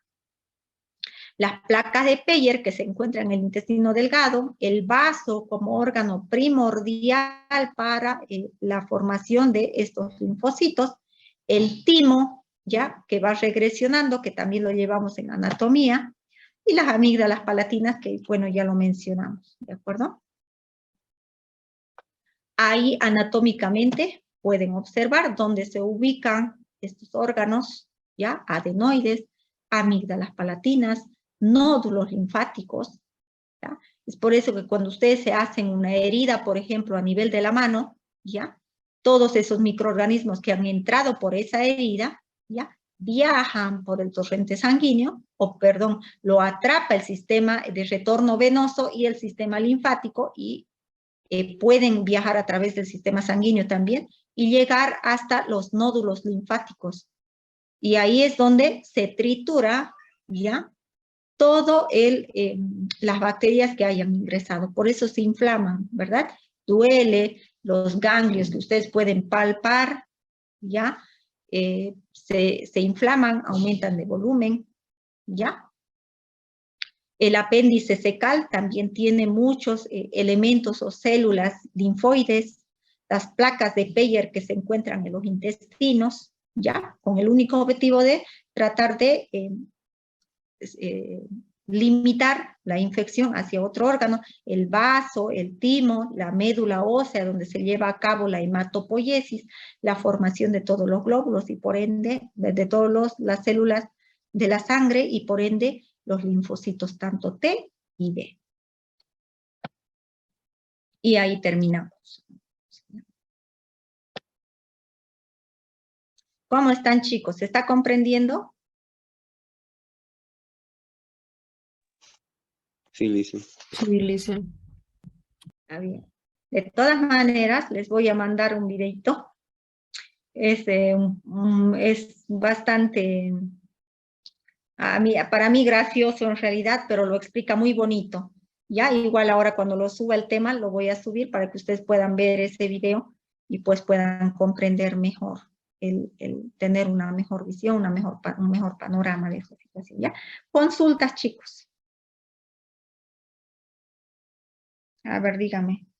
Las placas de Peyer que se encuentran en el intestino delgado, el vaso como órgano primordial para la formación de estos linfocitos, el timo, ¿ya? Que va regresionando, que también lo llevamos en anatomía, y las amígdalas palatinas, que bueno, ya lo mencionamos, ¿de acuerdo? Ahí anatómicamente pueden observar dónde se ubican estos órganos, ¿ya? Adenoides, amígdalas palatinas, nódulos linfáticos, ¿ya? Es por eso que cuando ustedes se hacen una herida, por ejemplo, a nivel de la mano, ¿ya? Todos esos microorganismos que han entrado por esa herida, ¿ya? Viajan por el torrente sanguíneo, o perdón, lo atrapa el sistema de retorno venoso y el sistema linfático, y pueden viajar a través del sistema sanguíneo también, y llegar hasta los nódulos linfáticos. Y ahí es donde se tritura, ¿ya? Todo las bacterias que hayan ingresado. Por eso se inflaman, ¿verdad? Duele, los ganglios que ustedes pueden palpar, ¿ya? Se inflaman, aumentan de volumen, ¿ya? El apéndice cecal también tiene muchos elementos o células linfoides, las placas de Peyer que se encuentran en los intestinos, ¿ya? Con el único objetivo de tratar de limitar la infección hacia otro órgano, el vaso, el timo, la médula ósea, donde se lleva a cabo la hematopoiesis, la formación de todos los glóbulos y por ende, de todas las células de la sangre y por ende los linfocitos tanto T y B. Y ahí terminamos. ¿Cómo están, chicos? ¿Se está comprendiendo?
Sí, listen.
Sí, listen.
Está bien. De todas maneras, les voy a mandar un videito es bastante, para mí gracioso en realidad, pero lo explica muy bonito. Ya, igual ahora cuando lo suba el tema, lo voy a subir para que ustedes puedan ver ese video y pues puedan comprender mejor, el tener una mejor visión, un mejor panorama de esa situación. ¿Ya? Consultas, chicos. A ver, dígame.